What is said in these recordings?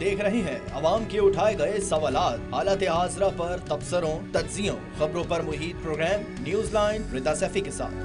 देख रहे हैं अवाम के उठाए गए सवालात, हालत हाजरा पर तबसरों, तज्जियों, खबरों पर मुहित प्रोग्राम न्यूज लाइन रिदा सैफी के साथ।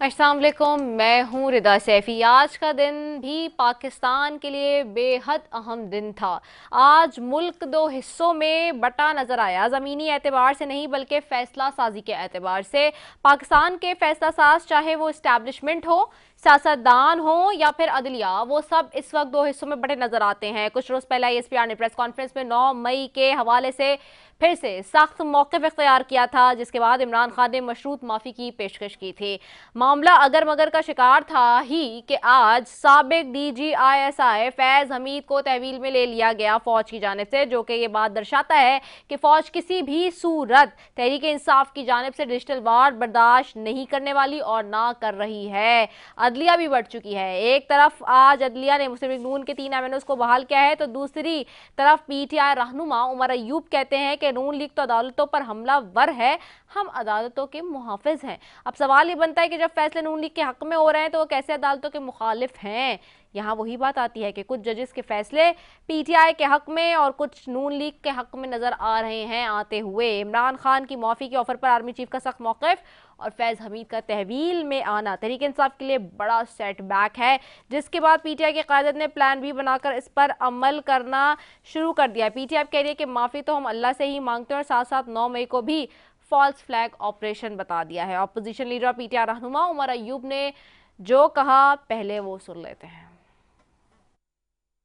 अस्सलाम वालेकुम, मैं हूँ रिदा सैफ़ी। आज का दिन भी पाकिस्तान के लिए बेहद अहम दिन था। आज मुल्क दो हिस्सों में बटा नज़र आया, ज़मीनी एतबार से नहीं बल्कि फ़ैसला साजी के एतबार से। पाकिस्तान के फ़ैसला साज, चाहे वो इस्टेब्लिशमेंट हो, सियासतदान हो या फिर अदलिया, वो सब इस वक्त दो हिस्सों में बटे नजर आते हैं। कुछ रोज़ पहले ISPR ने प्रेस कॉन्फ्रेंस में 9 मई के हवाले से फिर से सख्त मौक़िफ़ इख्तियार किया था, जिसके बाद इमरान खान ने मशरूत माफ़ी की पेशकश की थी। मामला अगर मगर का शिकार था ही कि आज साबिक DG ISI फैज़ हमीद को तहवील में ले लिया गया फ़ौज की जानिब से, जो कि ये बात दर्शाता है कि फ़ौज किसी भी सूरत तहरीक इंसाफ की जानिब से डिजिटल वार बर्दाश्त नहीं करने वाली और ना कर रही है। अदलिया भी बढ़ चुकी है। एक तरफ आज अदलिया ने मुस्लिम लीग नून के 3 MNOs को बहाल किया है, तो दूसरी तरफ PTI रहनुमा उमर अयूब कहते हैं कि नून लीग तो अदालतों पर हमलावर है, हम अदालतों के मुहाफिज हैं। अब सवाल ये बनता है कि जब फैसले नून लीग के हक में हो रहे हैं तो वो कैसे अदालतों के मुखालिफ हैं। यहाँ वही बात आती है कि कुछ जजेस के फैसले PTI के हक में और कुछ नून लीग के हक में नजर आ रहे हैं आते हुए। इमरान खान की माफ़ी के ऑफर पर आर्मी चीफ का सख्त मौक़िफ़ और फैज़ हमीद का तहवील में आना तहरीक इंसाफ के लिए बड़ा सेटबैक है, जिसके बाद PTI की क़यादत ने प्लान भी बनाकर इस पर अमल करना शुरू कर दिया। PTI कह रही है कि माफ़ी तो हम अल्लाह से ही मांगते हैं और साथ साथ 9 मई को भी फॉल्स फ्लैग ऑपरेशन बता दिया है। अपोजिशन लीडर और PTI रहनुमा उमर अयूब ने जो कहा, पहले वो सुन लेते हैं।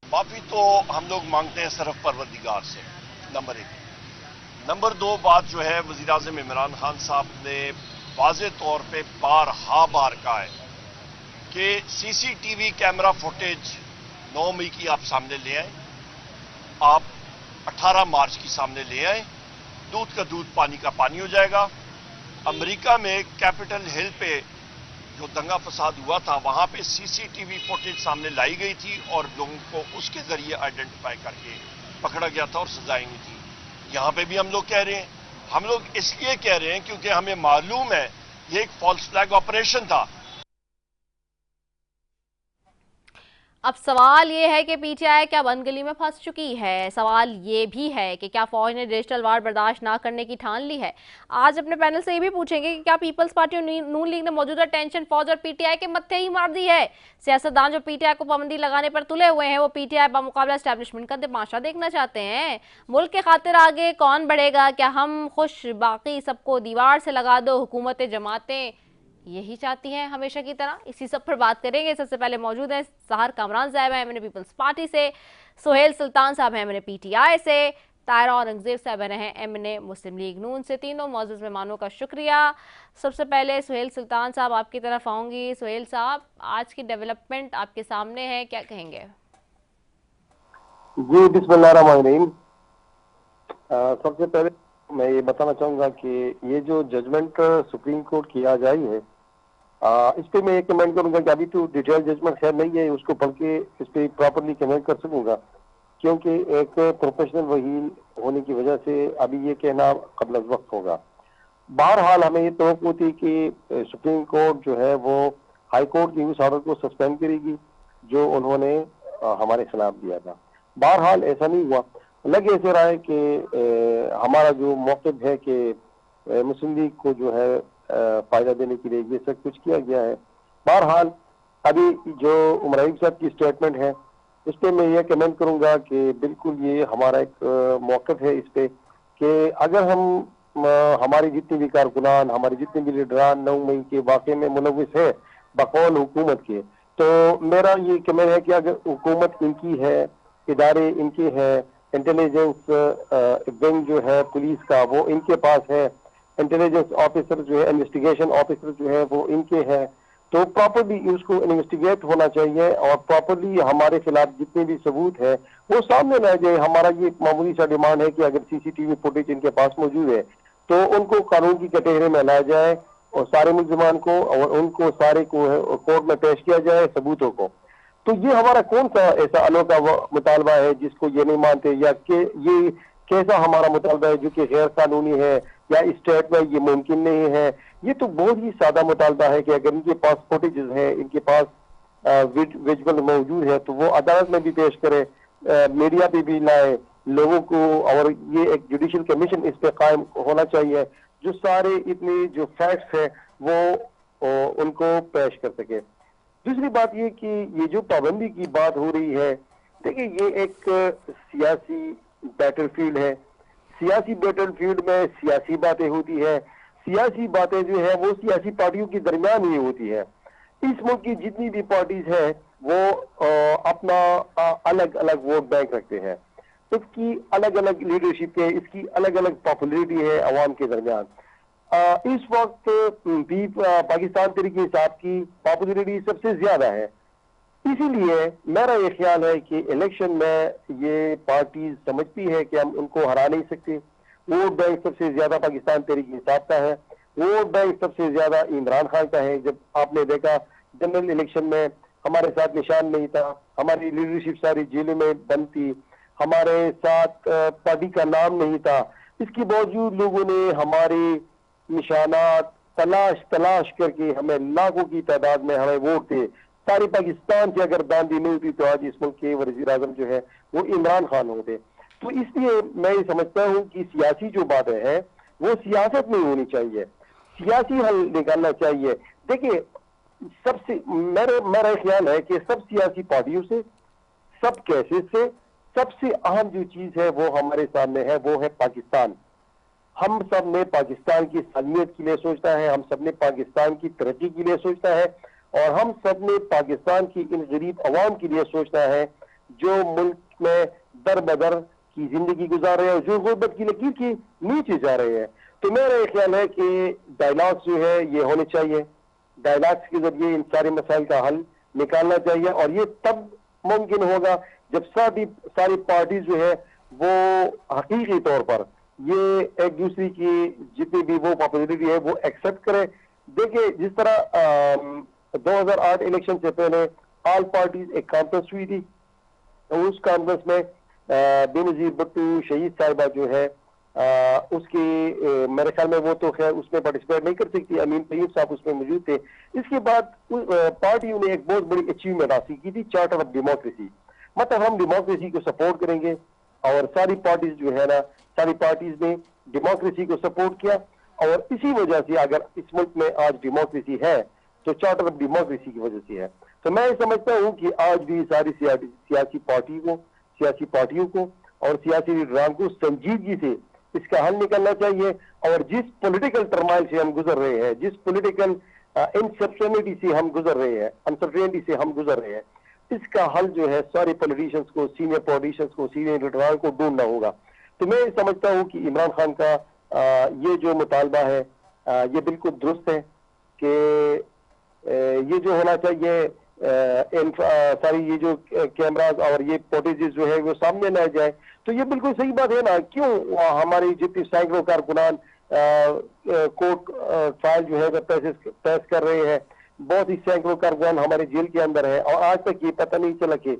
माफी तो हम लोग मांगते हैं सिर्फ परवरदिगार से, नंबर 1। नंबर 2 बात जो है, वज़ीर आज़म इमरान खान साहब ने वाज़े तौर पे बार कहा है कि CCTV कैमरा फुटेज 9 मई की आप सामने ले आए, आप 18 मार्च की सामने ले आए, दूध का दूध पानी का पानी हो जाएगा। अमेरिका में कैपिटल हिल पे जो दंगा फसाद हुआ था, वहां पे CCTV फुटेज सामने लाई गई थी और लोगों को उसके जरिए आइडेंटिफाई करके पकड़ा गया था और सजाएं हुई थी। यहां पे भी हम लोग कह रहे हैं, हम लोग इसलिए कह रहे हैं क्योंकि हमें मालूम है ये एक फॉल्स फ्लैग ऑपरेशन था। अब सवाल ये है कि PTI क्या बंदगली में फंस चुकी है। सवाल ये भी है कि क्या फौज ने डिजिटल वार बर्दाश्त ना करने की ठान ली है। आज अपने पैनल से ये भी पूछेंगे कि क्या पीपल्स पार्टी और नून लीग ने मौजूदा टेंशन फौज और PTI के मत्थे ही मार दी है। सियासतदान जो PTI को पाबंदी लगाने पर तुले हुए हैं, वो PTI बामुकाबला एस्टेब्लिशमेंट का तमाशा देखना चाहते हैं। मुल्क के खातिर आगे कौन बढ़ेगा? क्या हम खुश बाकी सबको दीवार से लगा दो, हुकूमतें जमातें यही चाहती हैं हमेशा की तरह? इसी सब पर बात करेंगे। सबसे पहले मौजूद है सहर कामरान साहब हैं MNA पीपल्स पार्टी से, सुहेल सुल्तान साहब हैं MNA PTI से, तायरा औरंगजेब साहब हैं MNA मुस्लिम लीग नून से। तीनों मौजूद मेहमानों का शुक्रिया। सबसे पहले सुहेल सुल्तान साहब आपकी तरफ आऊँगी। सुहेल साहब, आज की डेवलपमेंट आपके सामने है, क्या कहेंगे? जी बिस्मिल्लाहिर्रहमानिर्रहीम। सबसे पहले मैं ये बताना चाहूँगा कि ये जो जजमेंट सुप्रीम कोर्ट की आज आई है, इस पर मैं एक कमेंट करूंगा कि अभी तो डिटेल जजमेंट खैर नहीं है, उसको पढ़ के इस पर प्रॉपरली कमेंट कर सकूंगा, क्योंकि एक प्रोफेशनल वकील होने की वजह से अभी ये कहना कबल अज़ वक्त होगा। बहरहाल हमें ये तवक्को थी कि सुप्रीम कोर्ट जो है वो हाई कोर्ट की उस ऑर्डर को सस्पेंड करेगी जो उन्होंने हमारे खिलाफ दिया था। बहरहाल ऐसा नहीं हुआ। लगे ऐसे रहा है कि हमारा जो मौक़िफ़ है कि मुस्लिम लीग को जो है फायदा देने के लिए ये सब कुछ किया गया है। बहरहाल अभी जो उमर अयूब साहब की स्टेटमेंट है, इस पर मैं ये कमेंट करूंगा कि बिल्कुल ये हमारा एक मौक़िफ़ है इस पे कि अगर हम हमारी जितनी भी कारकुनान, हमारे जितने भी लीडरान 9 मई के वाक़े में मुलव्विस है बकौल हुकूमत के, तो मेरा ये कमेंट है कि अगर हुकूमत इनकी है, इदारे इनके हैं, इंटेलिजेंस विंग जो है पुलिस का वो इनके पास है, इंटेलिजेंस ऑफिसर जो है, इन्वेस्टिगेशन ऑफिसर जो है वो इनके हैं, तो प्रॉपरली उसको इन्वेस्टिगेट होना चाहिए और प्रॉपरली हमारे खिलाफ जितने भी सबूत है वो सामने लाए जाए। हमारा ये मामूली सा डिमांड है कि अगर CCTV फुटेज इनके पास मौजूद है तो उनको कानून की कटघरे में लाया जाए और सारे मुलजमान को और उनको सारे को कोर्ट में पेश किया जाए सबूतों को। तो ये हमारा कौन सा ऐसा अनोखा मुतालबा है जिसको ये नहीं मानते, या कि ये कैसा हमारा मुतालबा है जो कि गैर कानूनी है या स्टेट में ये मुमकिन नहीं है। ये तो बहुत ही सादा मुतालबा है कि अगर इनके पास फुटेजेस है, इनके पास विजुअल मौजूद है, तो वो अदालत में भी पेश करे, मीडिया पे भी लाए लोगों को, और ये एक जुडिशियल कमीशन इस पे कायम होना चाहिए जो सारे इतने जो फैक्ट्स है वो उनको पेश कर सके। दूसरी बात ये कि ये जो पाबंदी की बात हो रही है, देखिए ये एक सियासी बैटलफील्ड है। सियासी बैटलफील्ड में सियासी बातें होती है, सियासी बातें जो है वो सियासी पार्टियों के दरमियान ही होती है। इस मुल्क की जितनी भी पार्टीज है वो अपना अलग अलग वोट बैंक रखते हैं, इसकी अलग अलग लीडरशिप है, इसकी अलग अलग पॉपुलरिटी है अवाम के दरमियान। इस वक्त भी पाकिस्तान तहरीक इंसाफ की पॉपुलरिटी सबसे ज्यादा है। इसीलिए मेरा ये ख्याल है कि इलेक्शन में ये पार्टी समझती है कि हम उनको हरा नहीं सकते। वोट बैंक सबसे ज्यादा पाकिस्तान तहरीक इंसाफ का है, वोट बैंक सबसे ज्यादा इमरान खान का है। जब आपने देखा जनरल इलेक्शन में हमारे साथ निशान नहीं था, हमारी लीडरशिप सारी जेलों में बंद थी, हमारे साथ पार्टी का नाम नहीं था, इसके बावजूद लोगों ने हमारे निशानात तलाश करके हमें लाखों की तादाद में हमें वोट थे। सारे पाकिस्तान से अगर दांदी नहीं होती तो आज इस मुल्क के वज़ीर आज़म जो है वो इमरान खान होते। तो इसलिए मैं ये समझता हूँ कि सियासी जो बातें हैं वो सियासत में होनी चाहिए, सियासी हल निकालना चाहिए। देखिए सबसे मेरा ख्याल है कि सब सियासी पार्टियों से, सब केसेस से सबसे अहम जो चीज है वो हमारे सामने है, वो है पाकिस्तान। हम सब ने पाकिस्तान की सालियत के लिए सोचना है, हम सब ने पाकिस्तान की तरक्की के लिए सोचना है, और हम सब ने पाकिस्तान की इन गरीब अवाम के लिए सोचना है जो मुल्क में दर बदर की जिंदगी गुजार रहे हैं, जो गुर्बत की लकीर के नीचे जा रहे हैं। तो मेरा ये ख्याल है कि डायलॉग्स जो है ये होने चाहिए, डायलॉग्स के जरिए इन सारे मसाइल का हल निकालना चाहिए, और ये तब मुमकिन होगा जब सारी पार्टी जो है वो हकीकी तौर पर ये एक दूसरे की जितनी भी वो पॉपुलरिटी है वो एक्सेप्ट करे। देखिए जिस तरह 2008 इलेक्शन से पहले ऑल पार्टीज एक कॉन्फ्रेंस हुई थी, तो उस कॉन्फ्रेंस में बेनजीर भुट्टो शहीद साहिबा जो है उसकी मेरे ख्याल में वो तो खैर उसमें पार्टिसिपेट नहीं कर सकती, अमीन तैयब साहब उसमें मौजूद थे। इसके बाद पार्टियों ने एक बहुत बड़ी अचीवमेंट हासिल की थी, चार्टर ऑफ डेमोक्रेसी। मतलब हम डेमोक्रेसी को सपोर्ट करेंगे, और सारी पार्टीज जो है ना, सारी पार्टीज ने डेमोक्रेसी को सपोर्ट किया, और इसी वजह से अगर इस मुल्क में आज डेमोक्रेसी है तो चार्टर ऑफ डेमोक्रेसी की वजह से है। तो मैं समझता हूँ कि आज भी सारी सियासी पार्टियों को और सियासी लीडरान को संजीदगी से इसका हल निकलना चाहिए, और जिस पॉलिटिकल टर्माइल से हम गुजर रहे हैं, जिस पॉलिटिकल इनसर्टेनिटी से हम गुजर रहे हैं, अनसर्टेनिटी से हम गुजर रहे हैं, इसका हल जो है सारे पॉलिटिशियंस को, सीनियर पॉलिटिशियंस को, सीनियर लीडरान को ढूंढना होगा। तो मैं समझता हूँ कि इमरान खान का ये जो मुतालबा है ये बिल्कुल दुरुस्त है कि ये जो होना चाहिए सारी ये जो कैमरास और ये फुटेजेस जो है वो सामने न जाए, तो ये बिल्कुल सही बात है ना। क्यों हमारी जितनी सैकड़ों कारकुनान कोर्ट ट्रायल जो है पेश कर रहे हैं, बहुत ही सैकड़ों कारकुनान हमारे जेल के अंदर है, और आज तक ये पता नहीं चला कि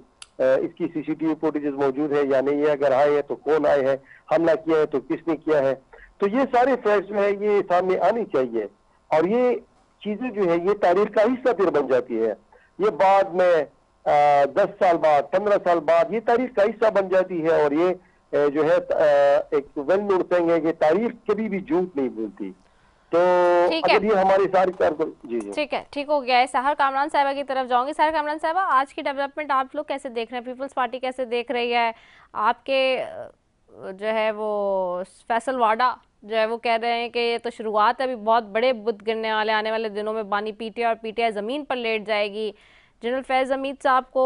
इसकी सीसीटीवी फुटेजेस मौजूद है या नहीं है, अगर आए हैं तो कौन आए हैं, हमला किया है तो किसने किया है। तो ये सारे फैक्ट्स जो है ये सामने आनी चाहिए, और ये चीजें जो है ये तारीख का हिस्सा फिर बन जाती है। ये बाद में 10 साल बाद, 15 साल बाद ये तारीख का हिस्सा बन जाती है, और ये जो है एक वेल नोन थिंग है कि तारीख कभी भी झूठ नहीं बोलती। तो अगर ये हमारी सारी जी ठीक हो गया है। सहर कामरान साहिबा की तरफ जाऊंगी। सहर कामरान साहिबा, आज की डेवलपमेंट आप लोग कैसे देख रहे हैं, पीपल्स पार्टी कैसे देख रही है? आपके जो है वो फैसल वाडा जो है वो कह रहे हैं कि ये तो शुरुआत है, अभी बहुत बड़े बुत गिरने वाले, आने वाले दिनों में बानी पीटीआई और पीटीआई ज़मीन पर लेट जाएगी। जनरल फैज़ हमीद साहब को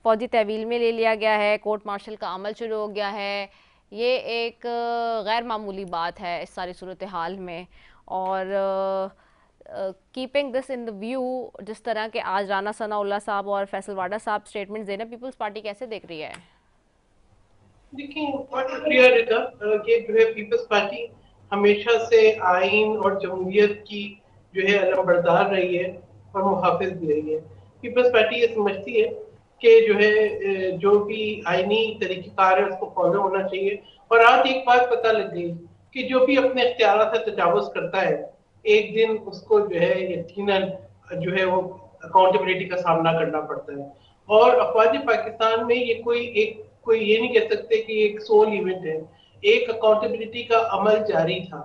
फौजी तहवील में ले लिया गया है, कोर्ट मार्शल का अमल शुरू हो गया है। ये एक गैर मामूली बात है इस सारी सूरत हाल में, और keeping this in the view, जिस तरह के आज राना सनाउल्लाह साहब और फैसल वाडा साहब स्टेटमेंट दे रहे हैं, पीपल्स पार्टी कैसे देख रही है? देखिए बहुत क्लियर है कि जो है पीपल्स पार्टी हमेशा से आइन और जमहूरियत की जो है अलमबरदार रही है और मुहाफिज भी रही है। पीपल्स पार्टी ये समझती है कि जो है जो भी आईनी तरीक़ेकार है उसको फॉलो होना चाहिए। और आज एक बात पता लग गई कि जो भी अपने इख्तियार से तजावुज़ करता है, एक दिन उसको जो है यकीनन जो है वो अकाउंटेबिलिटी का सामना करना पड़ता है। और अफ़वाज पाकिस्तान में ये कोई ये नहीं कह सकते कि एक सोल इवेंट है, एक अकाउंटेबिलिटी का अमल जारी था।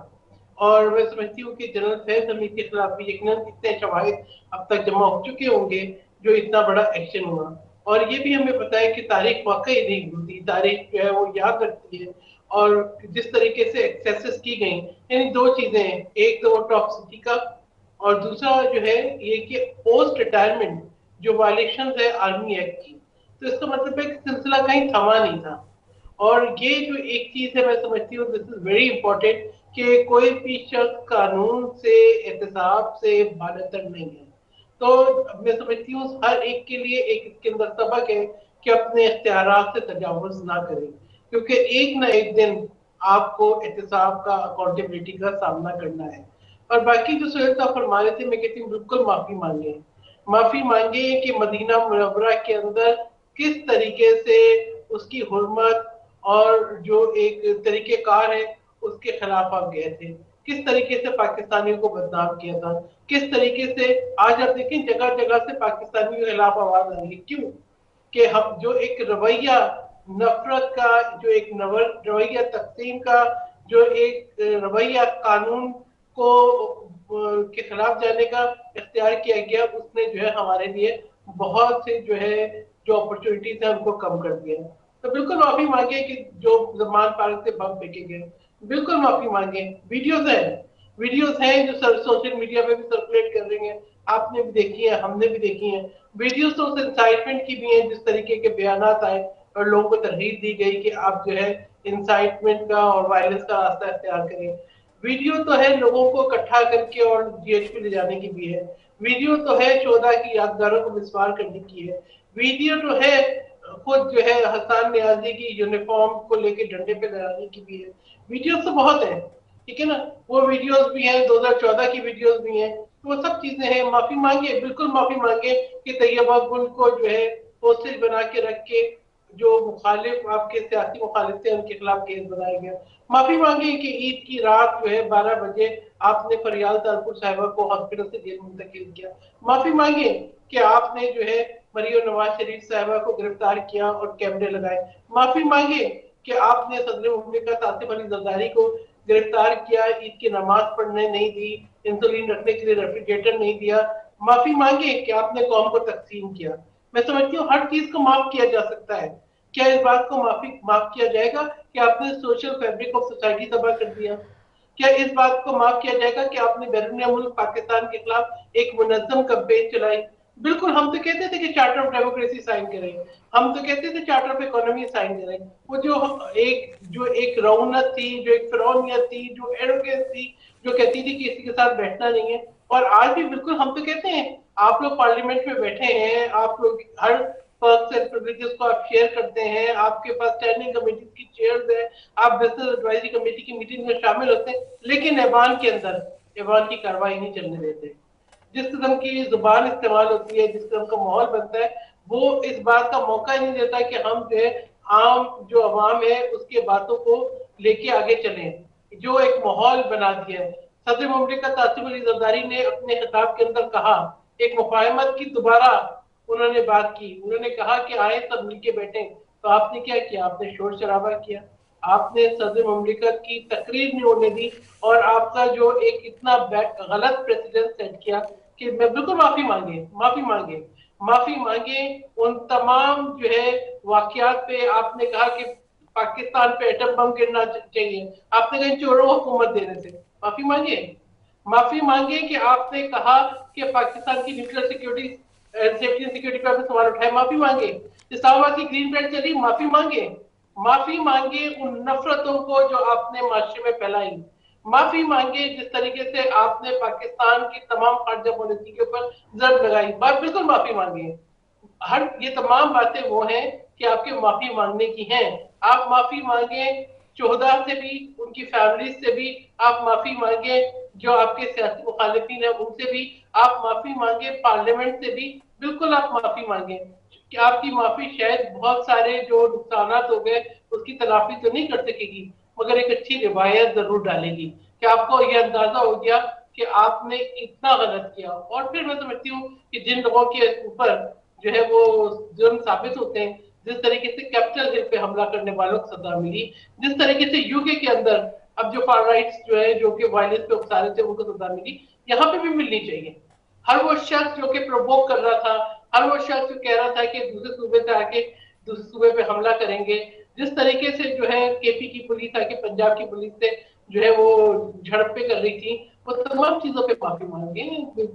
और मैं समझती हूँ कि जनरल फैज हमीद के खिलाफ भी यकीनन इतने शवाहिद अब तक जमा हो चुके होंगे जो इतना बड़ा एक्शन हुआ। और ये भी हमें पता है कि तारीख वाकई नहीं भूलती, तारीख जो है वो याद रखती है। और जिस तरीके से एक्सेसेस की गई, यानी दो चीजें हैं, एक तो वो टॉक्सिसिटी का, और दूसरा जो है ये कि पोस्ट रिटायरमेंट जो वायलेशन है आर्मी एक्ट की। तो इसका मतलब है कि सिलसिला कहीं थमा नहीं था। और ये जो एक चीज है मैं समझती हूँ दिस इज वेरी इंपॉर्टेंट कि कोई भी शख्स कानून से एहतसाब से बालतर नहीं है। तो मैं समझती हूँ हर एक के लिए एक इसके अंदर सबक है कि अपने इख्तियारात से तजावुज़ ना करें, क्योंकि एक ना एक दिन आपको एहतसाब का अकाउंटेबिलिटी का सामना करना है। और बाकी जो सुहेल साहब फरमा रहे थे, मैं कहती हूँ बिल्कुल माफी मांगे कि मदीना मुनव्वरा के अंदर किस तरीके से उसकी हुर्मत और जो एक तरीकेकार है उसके खिलाफ आप गए थे, किस तरीके से पाकिस्तानियों को बदनाम किया था, किस तरीके से आज आप देखें जगह जगह से पाकिस्तानियों के खिलाफ आवाज आ रही है। क्यों? कि हम जो एक रवैया नफरत का, जो एक रवैया तकसीम का, जो एक रवैया कानून को के खिलाफ जाने का इख्तियार किया गया, उसने जो है हमारे लिए बहुत से जो है जो अपॉर्चुनिटीज है उनको कम कर दिया। तो बिल्कुल माफी मांगे कि जो जमान पार्क से बम फेंके गए, बिल्कुल माफी मांगे। वीडियोस हैं जो सोशल मीडिया पे भी सर्कुलेट कर रही हैं, आपने भी देखी है, हमने भी देखी है। वीडियोस तो उस इंसाइटमेंट की भी हैं, जिस तरीके के बयानात आए और लोगों को तरहीब दी गई कि आप जो है इंसाइटमेंट का और वायलेंस का रास्ता इख्तियार करें। वीडियो तो है लोगों को इकट्ठा करके और जीएचपी ले जाने की भी है। वीडियो तो है 14 की यादगारों को मिसवार करने की है। वीडियो तो है खुद जो है हसन नियाजी की यूनिफॉर्म को लेके डंडे पे लगाने की भी है। वीडियोस तो बहुत है, ठीक है ना। वो वीडियोस भी हैं, 2014 की वीडियोस भी हैं, तो वो सब चीजें हैं। माफी मांगे, बिल्कुल माफी मांगे कि तैयबा गुल को जो है होस्टेज बना के रख के जो मुखालिफ आपके सियासी मुखालिफ थे उनके खिलाफ केस बनाया गया। माफी मांगे कि ईद की रात जो है 12 बजे आपने फरियाल तारपुर साहिबा को हॉस्पिटल से जेल मुंतकिल किया। माफी मांगे कि आपने जो है मरियम नवाज शरीफ साहिबा को गिरफ्तार किया और कैमरे लगाए। माफी मांगे कि आपने सदर मुमलिकत आसिफ अली जरदारी को गिरफ्तार किया, ईद की नमाज पढ़ने नहीं दी, इंसुलिन रखने के लिए रेफ्रिजरेटर नहीं दिया। माफी मांगे कि आपने कौम को तकसीम किया। मैं समझती हूँ हर चीज को माफ किया जा सकता है। क्या इस बात को माफ किया जाएगा कि आपने सोशल फैब्रिक ऑफ सोसाइटी तबाह कर दिया? क्या इस बात को माफ किया जाएगा कि आपने बैरून मुल्क पाकिस्तान के खिलाफ एक मुनज्जम कैंपेन चलाई? बिल्कुल, हम तो कहते थे कि चार्टर ऑफ डेमोक्रेसी साइन करें, हम तो कहते थे चार्टर ऑफ इकोनॉमी साइन करें। वो जो एक रौनक थी, जो एक फिरौनियत थी, जो एरोगेंस थी, जो कहती थी कि किसी के साथ बैठना नहीं है। और आज भी बिल्कुल हम तो कहते हैं, आप लोग पार्लियामेंट में बैठे हैं, आप लोग हर पर्क्स एंड प्रिविलेजेस को आप शेयर करते हैं, आपके पास स्टैंडिंग कमेटी की चेयर्स है, आप बिजनेस एडवाइजरी कमेटी की मीटिंग में शामिल होते हैं, लेकिन ऐवान के अंदर ऐवान की कार्रवाई नहीं चलने देते। जिस किस्म की जुबान इस्तेमाल होती है, जिस किस्म का माहौल बनता है, वो इस बात का मौका ही नहीं देता कि हम जो है आम जो अवाम है उसके बातों को लेके आगे चलें। जो एक माहौल बना दिया है। सदर मुमलिकत आसिफ अली जरदारी ने अपने खिताब के अंदर कहा, एक मुफाहमत की दोबारा उन्होंने बात की, उन्होंने कहा कि आए सब मिलके बैठे। तो आपने क्या किया? आपने शोर शराबा किया, आपने सदर मुमलिकत की तकरीर नहीं होने दी, और आपका जो एक इतना गलत प्रेसिडेंट सेट किया कि मैं बिल्कुल माफी मांगे उन तमाम जो है वाकयात पे। आपने कहा कि पाकिस्तान पे एटम बम गिरना चाहिए, आपने कहा चोरों को हुकूमत देने से। माफी मांगे कि आपने कहा कि पाकिस्तान की nuclear security safety and security पर आपने सवाल उठाए। माफी मांगे इस्लामाबाद की ग्रीन बेल्ट चली। माफी मांगे उन नफरतों को जो आपने माशरे में फैलाई। माफी मांगे जिस तरीके से आपने पाकिस्तान की तमाम खारजा पॉलिसी के ऊपर जर्ब लगाई। बात बिल्कुल माफी मांगे। ये तमाम बातें वो हैं कि आपके माफी मांगने की हैं। आप माफी मांगे 14 से भी, उनकी फैमिली से भी आप माफी मांगे, जो आपके सियासी मुखालिफिन है उनसे भी आप माफी मांगे, पार्लियामेंट से भी बिल्कुल आप माफी मांगे। कि आपकी माफी शायद बहुत सारे जो नुकसान हो गए उसकी तलाफी तो नहीं कर सकेगी, मगर एक अच्छी रिवायत जरूर डालेगी कि आपको ये अंदाजा हो गया कि आपने इतना गलत किया। और फिर मैं समझती हूँ कि जिन लोगों के ऊपर जो है वो जुर्म साबित होते हैं, जिस तरीके से कैपिटल हिल पे हमला करने वालों को सजा मिली, जिस तरीके से यूके के अंदर अब जो फार राइट्स जो है जो कि वायलेंस पे उकसा रहे थे उनको सजा मिली, यहाँ पे भी मिलनी चाहिए। हर वो शख्स जो कि प्रोवोक कर रहा था, हर वो शख्स जो कह रहा था कि दूसरे सूबे से आके दूसरे सूबे पे हमला करेंगे, जिस तरीके से जो है केपी की पुलिस आके पंजाब की पुलिस से जो है वो झड़पें कर रही थी, वो तमाम चीजों पे माफी मांगे।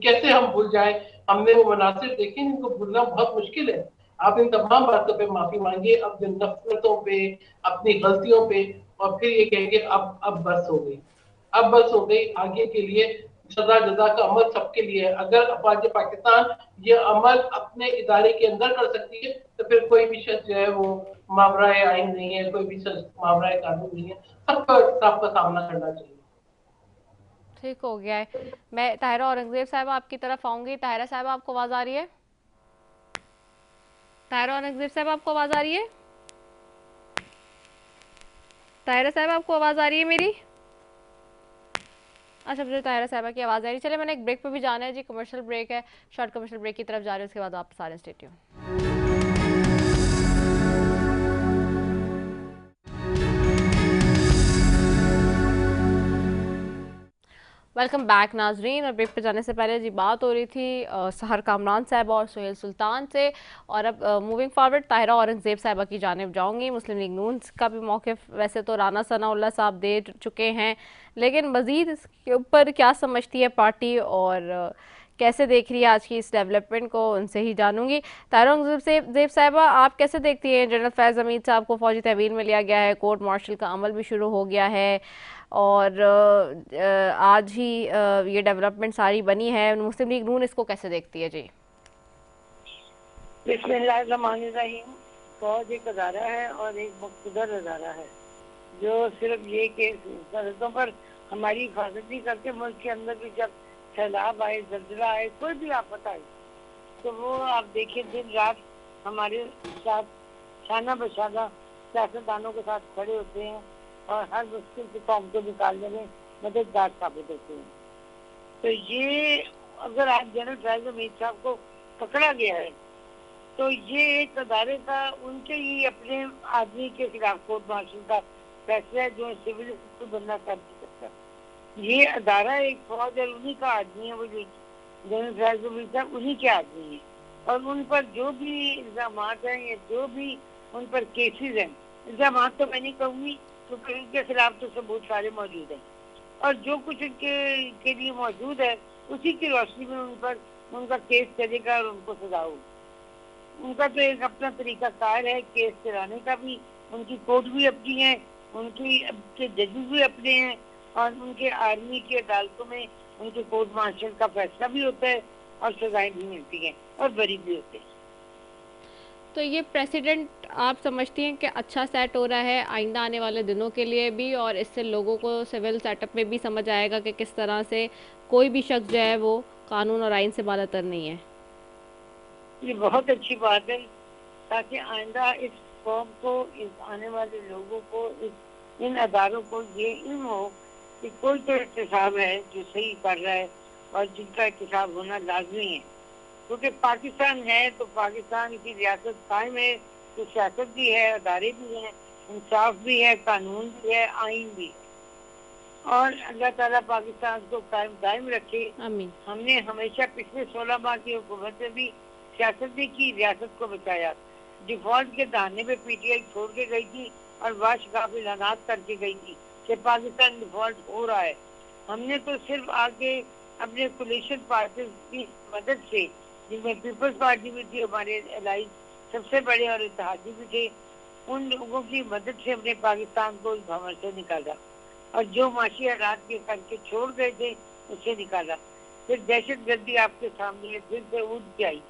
कैसे हम भूल जाए, हमने वो मनासिर देखे, इनको भूलना बहुत मुश्किल है। आप इन तमाम बातों पे माफी मांगिए, अपनी नफरतों पे, अपनी गलतियों पे, और फिर ये कहेंगे अब बस हो गई, अब बस हो गई। आगे के लिए सजा जजा का अमल सबके लिए है। अगर अफवाज पाकिस्तान ये अमल अपने इदारे के अंदर कर सकती है तो फिर कोई भी शख्स जो है वो मामराए आइन नहीं है, कोई भी शख्स मामराए कानून नहीं है। सबका सामना करना चाहिए। ठीक हो गया है। मैं ताहिरा औरंगजेब साहब आपकी तरफ आऊंगी। ताहिरा साहब आपको आवाज आ रही है? ताहिरा औरंगजेब साहब आपको आवाज आ रही है? ताहिरा साहब आपको आवाज आ रही है मेरी? अच्छा, मुझे ताहिरा साहबा की आवाज़ आ रही है। चलिए, मैंने एक ब्रेक पे भी जाना है जी, कमर्शियल ब्रेक है, शॉर्ट कमर्शियल ब्रेक की तरफ जा रहे हैं, उसके बाद आप सारे स्टे ट्यून। वेलकम बैक नाजरीन। और ब्रेक पे जाने से पहले जी बात हो रही थी सहर कामरान साहब और सुहेल सुल्तान से, और अब मूविंग फॉरवर्ड ताहिरा औरंगजेब साहबा की जानिब जाऊंगी। मुस्लिम लीग नून का भी मौक़िफ़ वैसे तो राना सनाउल्लाह साहब दे चुके हैं, लेकिन मज़ीद इसके ऊपर क्या समझती है पार्टी और कैसे देख रही है आज की इस डेवलपमेंट को, उनसे ही जानूंगी। ताहिरा औरंगजेब साहबा, आप कैसे देखती हैं जनरल फैज़ हमीद साहब को फ़ौजी तहवील में लिया गया है, कोर्ट मार्शल का अमल भी शुरू हो गया है, और आज ही ये डेवलपमेंट सारी बनी है, मुस्लिम लीग नून इसको कैसे देखती है जी? बिस्मिल्लाहिर्रहमानिर्रहीम। फौज एक अदारा है और एक मुक़्तदर अदारा है जो सिर्फ ये कि सरहदों पर हमारी हिफाजत नहीं करके, मुल्क के अंदर भी जब सैलाब आए, जल्जला आए, कोई भी आफत आए तो वो आप देखिए दिन रात हमारे साथ शाना बशाना सियासतदानों के साथ खड़े होते हैं और हर मुश्किल से कौम को निकालने में मददगार साबित होते हैं। तो ये अगर आज जनरल फैज़ हमीद साहब को पकड़ा गया है तो ये एक अदारे का, उनके ही अपने आदमी के खिलाफ कोर्ट मार्शल का फैसला है जो सिविल बंदा कर सकता। ये अदारा एक फौज और उन्हीं का आदमी है, वो जो जनरल फैज़ हमीद साहब उन्हीं के आदमी है, और उन पर जो भी इल्जाम हैं या जो भी उन पर केसेस हैं, इल्जाम तो मैं नहीं कहूँगी क्योंकि उनके खिलाफ तो सबूत सारे मौजूद हैं, और जो कुछ उनके लिए मौजूद है उसी की रोशनी में उन पर उनका केस चलेगा और उनको सजा होगी। उनका तो एक अपना तरीका कार है केस चलाने का भी, उनकी कोर्ट भी अपनी है, उनके जजेस भी अपने हैं, और उनके आर्मी की अदालतों में उनके कोर्ट मार्शल का फैसला भी होता है और सजाएं भी मिलती हैं और बरी भी होते हैं। तो ये प्रेसिडेंट आप समझती हैं कि अच्छा सेट हो रहा है आइंदा आने वाले दिनों के लिए भी, और इससे लोगों को सिविल सेटअप में भी समझ आएगा कि किस तरह से कोई भी शख्स जो है वो कानून और आइन से बालातर नहीं है? ये बहुत अच्छी बात है, ताकि आइंदा इस कौम को, इस आने वाले लोगों को, इन अदारों को ये इल्म हो कि कोई तो एहतसाब है जो सही कर रहा है और जिनका एहतसाब होना लाजमी है। क्योंकि पाकिस्तान है तो पाकिस्तान की रियासत कायम है, तो सियासत भी है, अदारे भी हैं, इंसाफ भी है, कानून भी है, आइन भी है, और अल्लाह ताला पाकिस्तान को कायम दायम रखे। आमीन। हमने हमेशा पिछले 16 माह की हुकूमत में भी सियासत भी की, रियासत को बचाया। डिफॉल्ट के दहाने पे पीटीआई छोड़ के गई थी और वाशगाफिल ऐलानात करके गई थी कि पाकिस्तान डिफॉल्ट हो रहा है। हमने तो सिर्फ आगे अपने कोलिशन पार्टी की मदद से, जिनमें पीपल्स पार्टी भी थी, हमारे एलाइज सबसे बड़े और इत्तेहादी भी थे, उन लोगों की मदद से हमने पाकिस्तान को इस भंवर से निकाला और जो माशी हालात के करके छोड़ गए थे उससे निकाला। फिर दहशत गर्दी आपके सामने फिर से उठ के आई,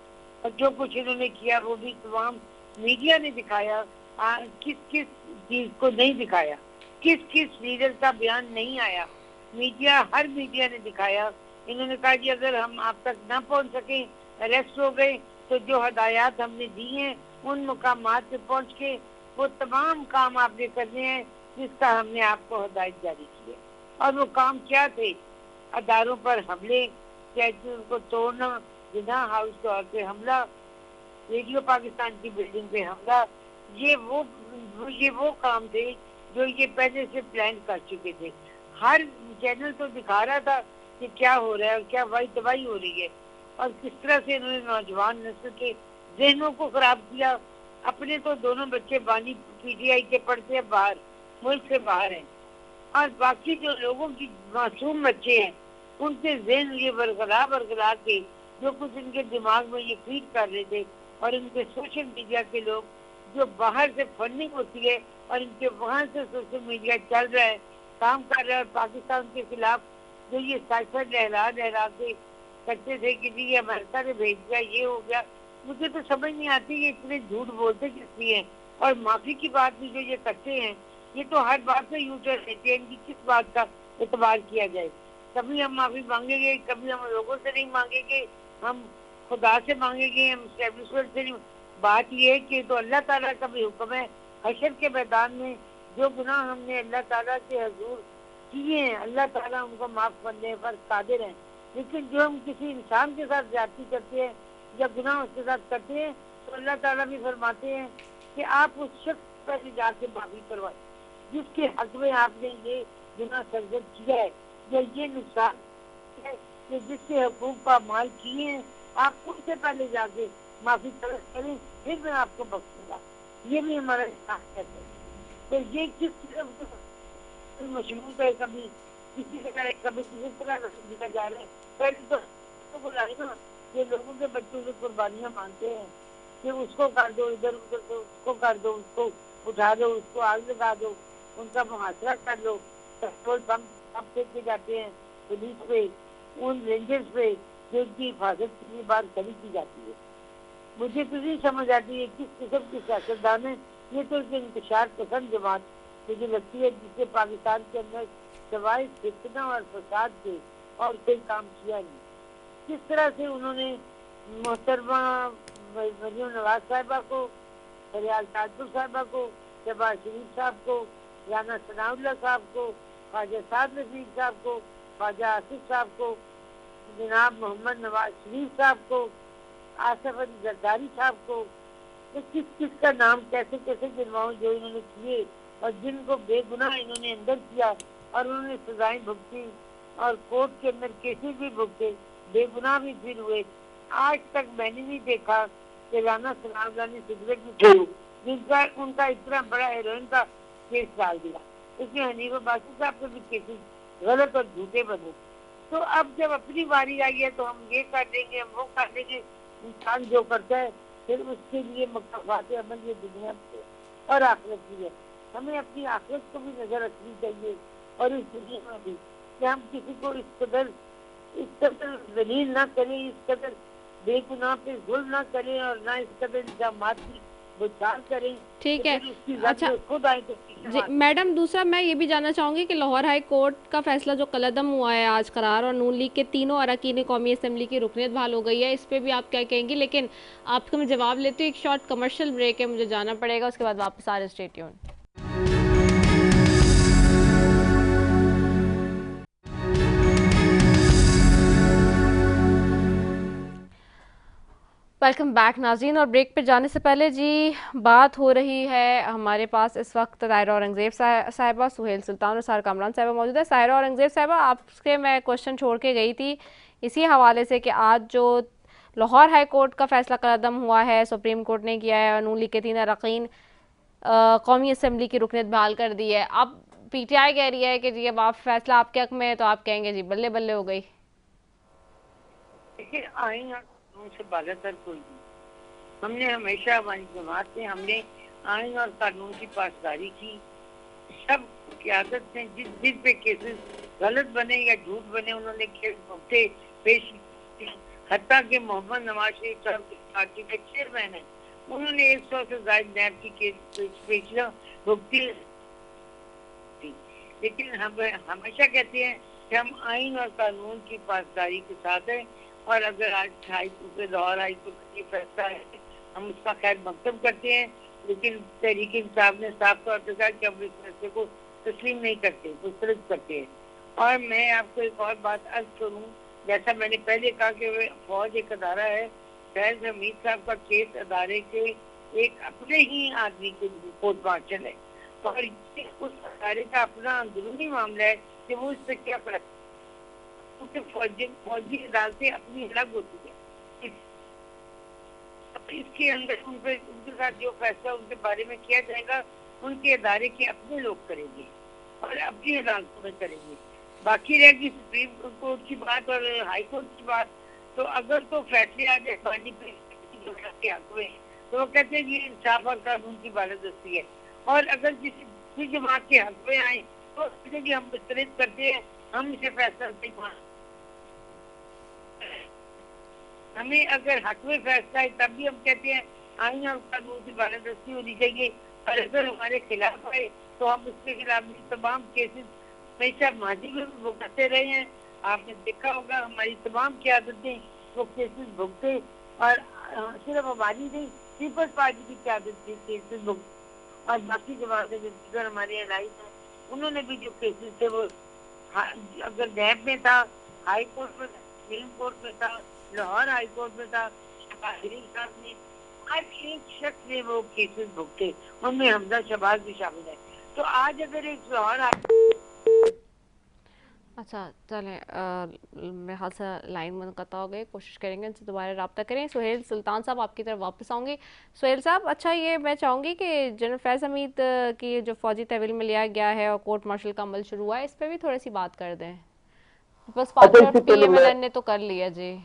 और जो कुछ इन्होंने किया वो भी तमाम मीडिया ने दिखाया। किस किस चीज को नहीं दिखाया, किस किस लीडर का बयान नहीं आया, मीडिया, हर मीडिया ने दिखाया। इन्होंने कहा कि अगर हम आप तक ना पहुंच सके, अरेस्ट हो गए तो जो हदायत हमने दी हैं उन मुकामात पे पहुँच के वो तमाम काम आपने करने हैं जिसका हमने आपको हदायत जारी की है। और वो काम क्या थे? अदारों पर हमले, स्टैच्यूज को तोड़ना, जिना हाउस तौर पे हमला, रेडियो पाकिस्तान की बिल्डिंग पे हमला, ये वो काम थे जो ये पहले से प्लान कर चुके थे। हर चैनल तो दिखा रहा था कि क्या हो रहा है, क्या वाई तबाही हो रही है और किस तरह से इन्होंने नौजवान नस्ल के जहनों को खराब किया। अपने तो दोनों बच्चे बानी पीटीआई के पढ़ते हैं, बाहर मुल्क से बाहर हैं, और बाकी जो लोगों की मासूम बच्चे हैं उनके जहन ये बरकरार के जो कुछ इनके दिमाग में ये फीड कर रहे थे, और इनके सोशल मीडिया के लोग जो बाहर से फंडिंग होती है और इनके वहाँ से सोशल मीडिया चल रहा है, काम कर रहा है, पाकिस्तान के खिलाफ जो ये साइफर लहरा के करते थे कि जी ये अमेरिका ने भेज दिया, ये हो गया। मुझे तो समझ नहीं आती ये इतने झूठ बोलते किस लिए। और माफी की बात भी जो ये करते हैं, ये तो हर बात पे यूटर्न लेते हैं, इनकी किस बात का एतबार किया जाए। कभी हम माफी मांगेंगे, कभी हम लोगों से नहीं मांगेंगे, हम खुदा से मांगेंगे, हम एस्टैब्लिशमेंट से नहीं। बात ये है कि तो अल्लाह ताला का भी हुक्म है, हशर के मैदान में जो गुनाह हमने अल्लाह ताला के हजूर किए हैं, अल्लाह ताला उनको माफ करने पर कादिर हैं। लेकिन जो हम किसी इंसान के साथ ज्यादती करते हैं या गुनाह उसके साथ करते हैं, तो अल्लाह ताला भी फरमाते हैं कि आप उस शख्स पर जाके माफी करवाए जिसके हक में आपने ये गुनाह सरजद किया है या ये नुकसान है कि जिसके हकूक का माल किए हैं, आप उनसे पहले जाके माफी करें, फिर मैं आपको बख्शूंगा। ये भी हमारा इस्लाम कहता है। तो ये किस किस्म मशरूत है, कभी किसी तरह कभी किसी तरह दिखा जा रहा है। पहले तो बुलाए ना, ये लोगों के बच्चों से कुर्बानियां मांगते हैं कि उसको कर दो, इधर उधर को उसको कर दो, उसको उठा दो, उसको आग लगा दो, उनका मुहासरा कर लो। पेट्रोल पंप फेंके जाते हैं पुलिस पे, उन रेंजर्स पे जिनकी हिफाजत की बात खड़ी की जाती है। मुझे तो नहीं समझ आती है किस किस्म की सियासतदान है। ये तो एक इंतशार पसंद जमात मुझे लगती है जिससे पाकिस्तान के अंदर सवाए फितना और फसाद के और कोई काम किया नहीं। किस तरह से उन्होंने मोहतरमा मरियम नवाज साहिबा को, फरियाल ताजपुर साहिबा को, शहबाज शरीफ साहब को, राना सनाउल्लाह साहब को, ख्वाजा साद नजीर साहब को, ख्वाजा आसिफ साहब को, जनाब मोहम्मद नवाज शरीफ साहब को, आसिफ अली जरदारी साहब को, तो किस किस का नाम कैसे कैसे गिनवाऊं जो इन्होंने किए और जिनको बेगुनाह इन्होंने अंदर किया और उन्होंने सजाएं भुगती और कोर्ट के अंदर केसेस भी भुगते, बेगुनाह भी फिर हुए। आज तक मैंने नहीं देखा कि राना सनाउल्लाह ने सिगरेट भी छोड़ी जिनका उनका इतना बड़ा हेरोइन का केस डाल दिया। इसमें हनीफ अब्बासी साहब के भी केसेस गलत और झूठे बने। तो अब जब अपनी बारी आई है तो हम ये कर देंगे, हम वो कर देंगे। इंसान जो करता है फिर उसके लिए मकाफात अमल ये दुनिया में और आखिरत की है। हमें अपनी आखिरत को भी नजर रखनी चाहिए और इस दुनिया में भी कि हम किसी को इस कदर जलील ना करें, इस कदर बेगुनाह पे जुल्म ना करें और ना इस कदर इल्जामात की बुछार करें। ठीक है। अच्छा खुद आए तो जी मैडम, दूसरा मैं ये भी जानना चाहूँगी कि लाहौर हाई कोर्ट का फैसला जो कलअदम हुआ है आज करार और नून लीग के तीनों अरकान कौमी असम्बली की रुकनीत बहाल हो गई है, इस पर भी आप क्या कहेंगी? लेकिन आपको मैं जवाब लेती हूँ, एक शॉर्ट कमर्शियल ब्रेक है, मुझे जाना पड़ेगा, उसके बाद वापस आ रहे। Stay tuned. वेलकम बैक नाज़रीन। और ब्रेक पे जाने से पहले जी बात हो रही है, हमारे पास इस वक्त ताहिरा औरंगज़ेब साहिबा, सुहेल सुल्तान और सार कामरान साहिबा मौजूद है। ताहिरा औरंगज़ेब साहिबा, आपसे मैं क्वेश्चन छोड़ के गई थी इसी हवाले से कि आज जो लाहौर हाई कोर्ट का फैसला कदम हुआ है, सुप्रीम कोर्ट ने किया है और नून लीग के 3 अरकान कौमी असम्बली की रुकनीत बहाल कर दी है। अब PTI कह रही है कि जी अब आप फैसला आपके हक में है, तो आप कहेंगे जी बल्ले बल्ले हो गई। से बालातर कोई नहीं। हमने हमेशा हमारी जमात में हमने आइन और कानून की पासदारी की। सब क़यादत ने जिस पे केसेस गलत बने या झूठ बने उन्होंने केस पेश किए। हत्ता के मोहम्मद नवाज शरीफ साहब की पार्टी के चेयरमैन है, उन्होंने 100 से ज्यादा नैब की केस पेशियां भुगती। लेकिन हम हमेशा कहते हैं कि हम आइन और कानून की पासदारी के साथ हैं और अगर आज लाहौर हाई कोर्ट का ये फैसला है, हम उसका खैर मकदम करते हैं, लेकिन तहरीक इंसाफ ने साफ तौर पर कहा कि हम इस फैसले को तस्लीम नहीं करते, मुस्तरद करते हैं। और मैं आपको एक और बात अर्ज करूँ, जैसा मैंने पहले कहा कि फौज एक अदारा है, फैज हमीद साहब का केस अदारे के एक अपने ही आदमी के कोर्ट मार्शल है, और उस अदारे का अपना अंदरूनी मामला है कि वो इस पर क्या कर, फौजी अदालतें अपनी अलग होती है, इसके अंदर उनके साथ जो फैसला उनके बारे में किया जाएगा उनके अदारे के अपने लोग करेंगे और अपनी अदालतों में करेंगे। बाकी रहेगी सुप्रीम कोर्ट की बात और हाई कोर्ट की बात। तो अगर तो फैसले आ जाए बानी के हक में, तो वो कहते हैं ये इंसाफ और कानून की बालादस्ती है, और अगर किसी जमात के हक में आए तो कि हम विस्तृत करते हैं, हम इसे फैसला नहीं मान, हमें अगर हक में फैसला है तब भी हम कहते हैं आईन और कानून की बालादस्ती होनी चाहिए, और अगर हमारे खिलाफ आए तो हम उसके खिलाफ तमाम केसेस हमेशा माजी में वो करते रहे हैं। आपने देखा होगा हमारी तमाम क़यादतें वो केसेस भुगते, और सिर्फ हमारी नहीं, पीपल्स पार्टी की क़यादत थी केसेस भुगते, और बाकी जमातें जो हमारे एलाइज हैं उन्होंने भी जो केसेस थे वो अगर नैब में था, हाई कोर्ट में, सुप्रीम कोर्ट में था, लाहौर हाई कोर्ट में था, साहब ने हर एक शख्स ने वो केसेस भुगते, उनमें हमजा शहबाज भी शामिल है। तो आज अगर एक लाहौर अच्छा चलें, मेरे ख्याल से लाइन मुनक़ता हो गई, कोशिश करेंगे उनसे दोबारा रब्ता करें। सुहेल सुल्तान साहब आपकी तरफ वापस आऊँगी। सुहेल साहब, अच्छा ये मैं चाहूँगी कि जनरल फैज़ हमीद की जो फ़ौजी तहवील में लिया गया है और कोर्ट मार्शल का अमल शुरू हुआ है, इस पर भी थोड़ी सी बात कर दें। बस पार्टी ऑफ PMLN ने तो कर लिया जी।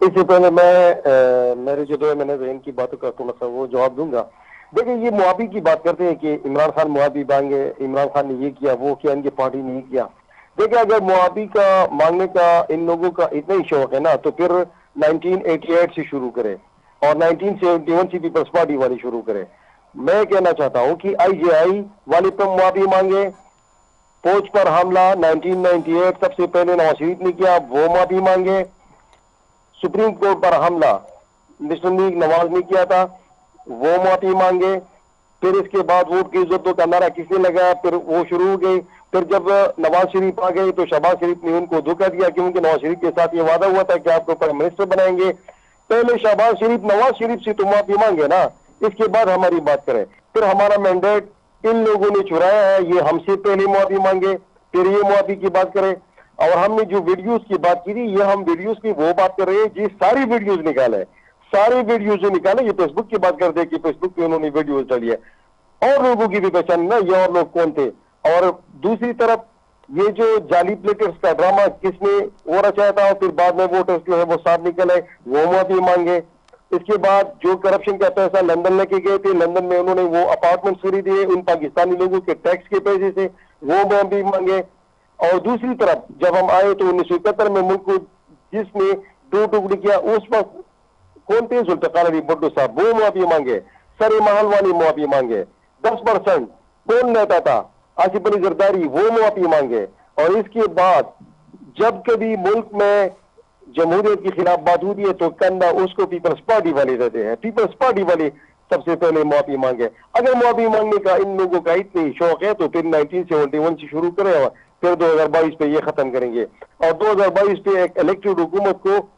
इससे पहले मैं मेरे जो दो मैंने जहन की बातों का थोड़ा सा वो जवाब दूंगा। देखिए, ये मुआवी की बात करते हैं कि इमरान खान मुआवी मांगे, इमरान खान ने ये किया वो किया, इनकी पार्टी ने ये किया। देखिए, अगर मुआवी का मांगने का इन लोगों का इतना ही शौक है ना, तो फिर 1988 से शुरू करें और 1971 से पीपल्स पार्टी वाली शुरू करें। मैं कहना चाहता हूं कि IJI वाले पर मुआवी मांगे, फौज पर हमला 1998 सबसे पहले नवाज शरीफ ने किया, वो मुआवी मांगे। सुप्रीम कोर्ट पर हमला मिस्टर मीर नवाज ने किया था, वो माफी मांगे। फिर इसके बाद वोट की इज्जतों का नारा किसने लगाया, फिर वो शुरू हो गई। फिर जब नवाज शरीफ आ गए तो शहबाज शरीफ ने उनको धोखा दिया, क्योंकि नवाज शरीफ के साथ ये वादा हुआ था कि आपको प्राइम मिनिस्टर बनाएंगे। पहले शहबाज शरीफ नवाज शरीफ से तो माफी मांगे ना, इसके बाद हमारी बात करें। फिर हमारा मैंडेट इन लोगों ने चुराया है, ये हमसे पहले माफी मांगे, फिर ये माफी की बात करें। और हमने जो वीडियोस की बात की थी, ये हम वीडियोस की वो बात कर रहे हैं जी, सारी वीडियोस निकाले, सारे वीडियो जो निकाले। ये फेसबुक की बात करते हैं कि फेसबुक पे उन्होंने वीडियोस डाली है, और लोगों की भी पहचान ना ये और लोग कौन थे। और दूसरी तरफ ये जो जाली प्लेटर्स का ड्रामा किसने वो रचाया था, और फिर बाद में वो टेस्ट जो है वो साफ निकल है, वो माफी मांगे। इसके बाद जो करप्शन का पैसा लंदन लेके गए थे, लंदन में उन्होंने वो अपार्टमेंट खरीदे उन पाकिस्तानी लोगों के टैक्स के पैसे से, वो माफी मांगे। और दूसरी तरफ जब हम आए तो 1971 में मुल्क को जिसने दो टुकड़े किया, उस वक्त कौन थे, जुल्फ़िकार अली भुट्टो साहब, वो मुआफी मांगे। सरे महल वाली मुआफी मांगे। 10% कौन लेता था, आसिफ अली जरदारी, वो मुआफी मांगे। और इसके बाद जब कभी मुल्क में जमहूरियत के खिलाफ बात होती है तो कंधा उसको पीपल्स पार्टी वाले देते हैं, पीपल्स पार्टी वाले सबसे पहले मुआफी मांगे। अगर मुआफी मांगने का इन लोगों का इतनी शौक है तो फिर 1971 से शुरू करें, फिर 2022 पे ये खत्म करेंगे। और 2022 पे एक इलेक्टेड हुकूमत को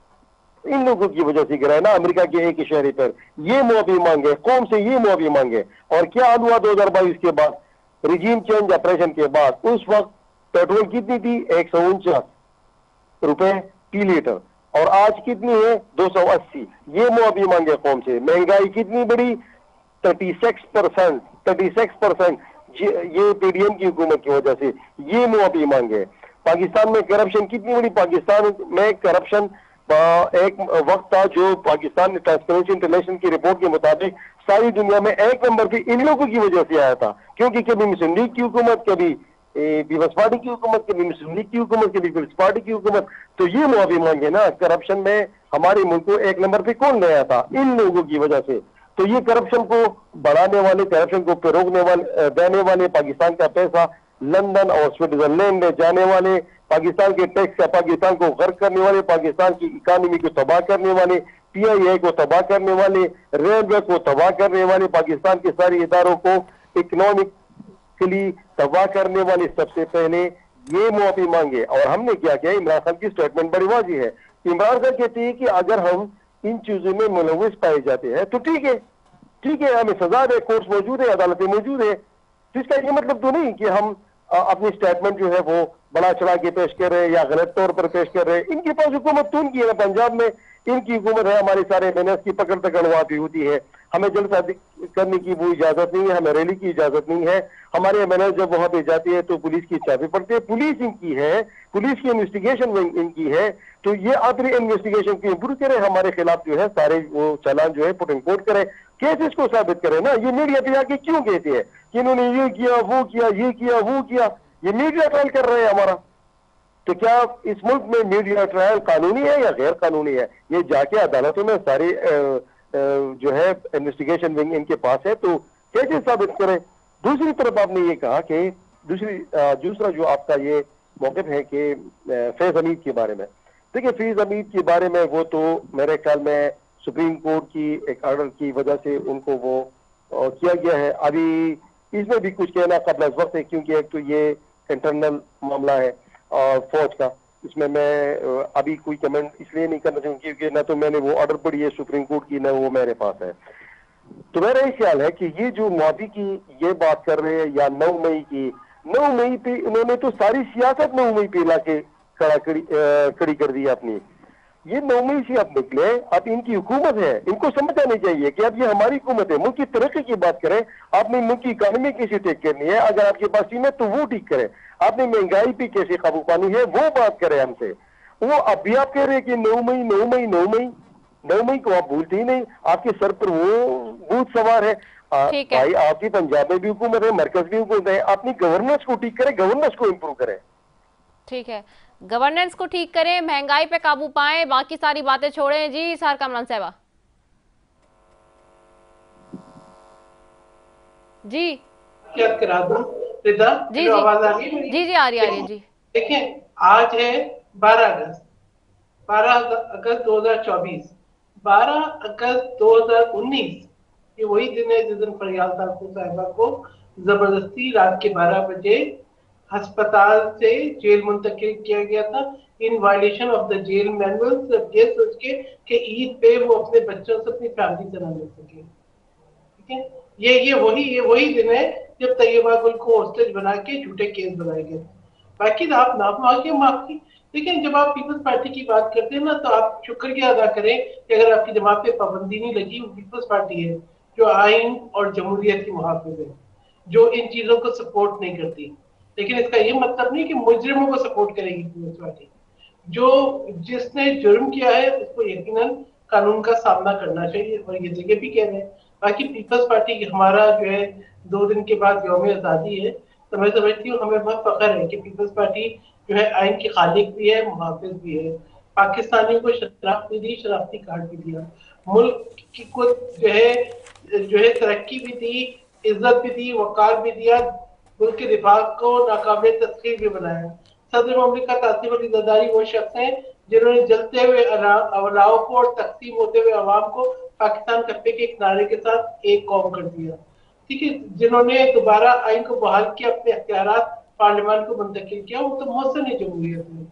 इन लोगों की वजह से गिराए ना, अमेरिका के एक शहरी पर ये मुआफी मांगे, कौम से ये मुआफी मांगे। और क्या हुआ 2022 के बाद, रिजीम चेंज ऑपरेशन के बाद, उस वक्त पेट्रोल कितनी थी, 149 रुपए फी लीटर, और आज कितनी है, 280। ये मुआफी मांगे कौम से। महंगाई कितनी बढ़ी, 36%। ये PDM की हुकूमत की वजह से ये मुआफी मांगे। पाकिस्तान में करप्शन कितनी बड़ी, पाकिस्तान में करप्शन एक वक्त था जो पाकिस्तान ट्रांसपेरेंसी इंटरनेशनल की रिपोर्ट के मुताबिक सारी दुनिया में एक नंबर पे इन लोगों की वजह से आया था, क्योंकि कभी मुस्लिम लीग की हुकूमत, कभी पीपल्स पार्टी की हुकूमत, कभी मुस्लिम लीग की हुकूमत, कभी पीपल्स पार्टी की हुकूमत। तो ये मुआफी मांगे ना, करप्शन में हमारे मुल्क को एक नंबर पे कौन लाया था, इन लोगों की वजह से। तो ये करप्शन को बढ़ाने वाले, करप्शन को रोकने वाले, देने वाले, पाकिस्तान का पैसा लंदन और स्विट्जरलैंड में जाने वाले, पाकिस्तान के टैक्स या पाकिस्तान को गर्क करने वाले, पाकिस्तान की इकानमी को तबाह करने वाले, PIA को तबाह करने वाले, रेलवे को तबाह करने वाले, पाकिस्तान के सारे इदारों को इकोनॉमिकली तबाह करने वाले सबसे पहले ये मुआफी मांगे। और हमने क्या किया, इमरान खान की स्टेटमेंट बड़ी वाजी है। इमरान खान कहते हैं कि अगर हम इन चीजों में मुलविस पाए जाते हैं तो ठीक है, हमें सजा दे, कोर्ट मौजूद है, अदालतें मौजूद है। तो इसका ये मतलब तो नहीं कि हम अपनी स्टेटमेंट जो है वो बड़ा चढ़ा के पेश कर रहे हैं या गलत तौर पर पेश कर रहे हैं। इनके पास हुकूमत तो उनकी है, पंजाब में इनकी हुकूमत है, हमारे सारे एमएनएस की पकड़ तकड़ वहां भी होती है। हमें जलसा करने की वो इजाजत नहीं है, हमें रैली की इजाजत नहीं है। हमारे एमएनएस जब वहां पे जाती है तो पुलिस की चाबी पड़ती है, पुलिस इनकी है, पुलिस की इन्वेस्टिगेशन इनकी है। तो ये अपनी इन्वेस्टिगेशन की इम्प्रूव करे, हमारे खिलाफ जो है सारे वो चालान जो है पुट इन कोर्ट करे, केसेस को साबित करे ना। ये मीडिया पे आके क्यों कहते हैं कि इन्होंने ये किया, वो किया, ये किया, वो किया? ये मीडिया ट्रायल कर रहे हैं हमारा। तो क्या इस मुल्क में मीडिया ट्रायल कानूनी है या गैर कानूनी है? ये जाके अदालतों में सारे जो है इन्वेस्टिगेशन विंग इनके पास है, तो कैसे साबित करें? दूसरी तरफ आपने ये कहा कि दूसरा जो आपका ये मौक़िफ़ है कि फैज़ हमीद के बारे में, देखिए फैज़ हमीद के बारे में वो तो मेरे ख्याल में सुप्रीम कोर्ट की एक ऑर्डर की वजह से उनको वो किया गया है। अभी इसमें भी कुछ कहना कबल अज़ वक्त है, क्योंकि एक तो ये इंटरनल मामला है और फौज का, इसमें मैं अभी कोई कमेंट इसलिए नहीं करना चाहूँगा क्योंकि ना तो मैंने वो ऑर्डर पढ़ी है सुप्रीम कोर्ट की, ना वो मेरे पास है। तो मेरा ये ख्याल है कि ये जो मुआफी की ये बात कर रहे हैं या 9 मई की, 9 मई पे उन्होंने तो सारी सियासत 9 मई पे लाके खड़ी कर दी अपनी। ये 9 मई से आप निकले, अब इनकी हुकूमत है, इनको समझ आनी चाहिए कि अब ये हमारी हुकूमत है। मुल्क की तरक्की की बात करें, आपने मुल्क की इकानमी कैसे ठीक करनी है, अगर आपके पास टीम है तो वो ठीक करें। आपने महंगाई पे कैसे काबू पानी है वो बात करें हमसे। वो अब भी आप कह रहे हैं कि 9 मई 9 मई 9 मई 9 मई को आप भूलते ही नहीं, आपके सर पर वो भूत सवार है। भाई आपकी पंजाब में भी हुकूमत है, मरकज भी हुकूमत है, अपनी गवर्नेंस को ठीक करें, गवर्नेंस को इम्प्रूव करें। ठीक है, गवर्नेंस को ठीक करें, महंगाई पे काबू पाएं, बाकी सारी बातें छोड़ें। जी सार कामरान साहबा जी क्या करा दूं रिदा? जी आवाज आ रही है? जी आ रही है जी। देखिए आज है 12 अगस्त, 12 अगस्त 2024, 12 अगस्त 2019 ये वही दिन है जिस दिन फरियाल साहबा को जबरदस्ती रात के 12 बजे अस्पताल से जेल मुंतकिल किया गया था in violation of the jail manual, सिर्फ ये सोच के कि ईद पे वो अपने बच्चों से अपनी फैमिली से ना मिल सके। ठीक है, ये वही दिन है जब तैयबा गुल को होस्टेज बना के झूठे केस बनाए गए। बाकी आप ना मांगे माफी, लेकिन जब आप पीपल्स पार्टी की बात करते हैं ना तो आप शुक्रिया अदा करें कि अगर आपकी जमात पे पाबंदी नहीं लगी, वो पीपल्स पार्टी है जो आइन और जमहूरियत की मुहाफिज है, जो इन चीजों को सपोर्ट नहीं करती। लेकिन इसका ये मतलब नहीं कि मुजरिमों को सपोर्ट करेगी पीपल्स पार्टी। जिसने जुर्म किया है उसको यकीनन कानून का सामना करना चाहिए और ये जगह भी कह रहे हैं। बाकी पीपल्स पार्टी हमारा जो है 2 दिन के बाद यौम आज़ादी है, तो मैं समझती हूँ हमें बहुत फख्र है कि पीपल्स पार्टी जो है आइन की खालिक भी है, मुहाफिज भी है। पाकिस्तानियों को शराब भी दी, शराफती कार्ड भी दिया, मुल्क की को जो है तरक्की भी दी, इज्जत भी दी, वकार भी दिया, मुल्क के दिफा को नाकाबिल तस्खीर भी बनाया। सदर ममलिकत आसिफ अली ज़रदारी वो शख्स हैं जिन्होंने जलते हुए अवलाओं को और तकसीम होते हुए अवाम को पाकिस्तान कप्पे के किनारे के साथ एक कौम कर दिया। ठीक है, जिन्होंने दोबारा आइन को बहाल किया, अपने अख्तियारात पार्लियामान को मुंतकिल किया, वो तो मोहसिन है जमहूरियत में।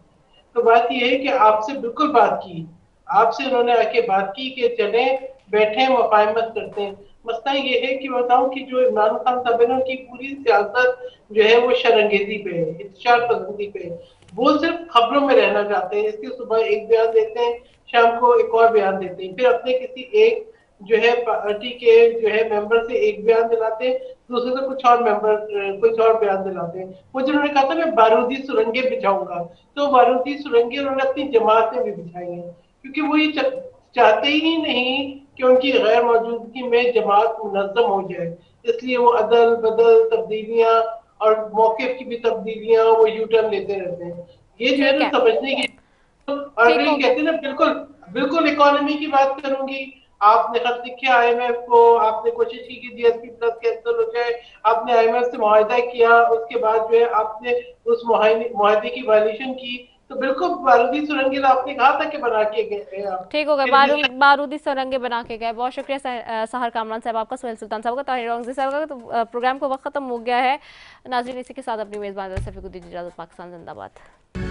तो बात यह है कि आपसे बिल्कुल बात की, आपसे उन्होंने आके बात की कि चले बैठे मुफाहमत करते हैं। मसला ये है कि बताऊं कि जो इमरान खान साहब है उनकी पूरी सियासत जो है वो शरंगेजी पे है, इंतशार पसंदी पे है। वो सिर्फ खबरों में रहना चाहते हैं, इसके सुबह एक बयान देते हैं, शाम को एक और बयान देते हैं, फिर अपने किसी एक जो है पार्टी के जो है मेंबर से एक बयान दिलाते हैं, दूसरे से कुछ और मेंबर कुछ और बयान दिलाते हैं। वो जिन्होंने कहा था मैं बारूदी सुरंगें बिछाऊंगा, तो बारूदी सुरंगें उन्होंने अपनी जमात में भी बिछाई हैं, क्योंकि वो ये चाहते ही नहीं कि उनकी गैर मौजूदगी में जमात मुनज़्ज़म हो जाए। इसलिए वो अदल बदल तब्दीलियां और मौक़िफ़ की भी तब्दीलियां वो यू टर्न लेते रहते हैं। ये जो है ना समझने की, और कहते हैं ना बिल्कुल इकोनॉमी की बात करूंगी, आपने खत लिखे IMF को, आपने कोशिश की कि GSP प्लस कैंसिल हो जाए, आपने IMF से मुआहदा किया, उसके बाद जो है आपने उस मुआहदे की वायलेशन की, तो बिल्कुल बारूदी सुरंगें आपने कहा था कि बना के गए आप। ठीक हो गया, बारूदी सुरंगे बना के गए। बहुत शुक्रिया सहर कामरान साहब आपका, सुहेल सुल्तान साहब का, ताहिर औरंगज़ेब साहब का। तो प्रोग्राम को वक्त खत्म हो गया है नाज़रीन, इसी के साथ अपनी मेज़बान सफ़ी को दीजिए इजाज़त। पाकिस्तान जिंदाबाद।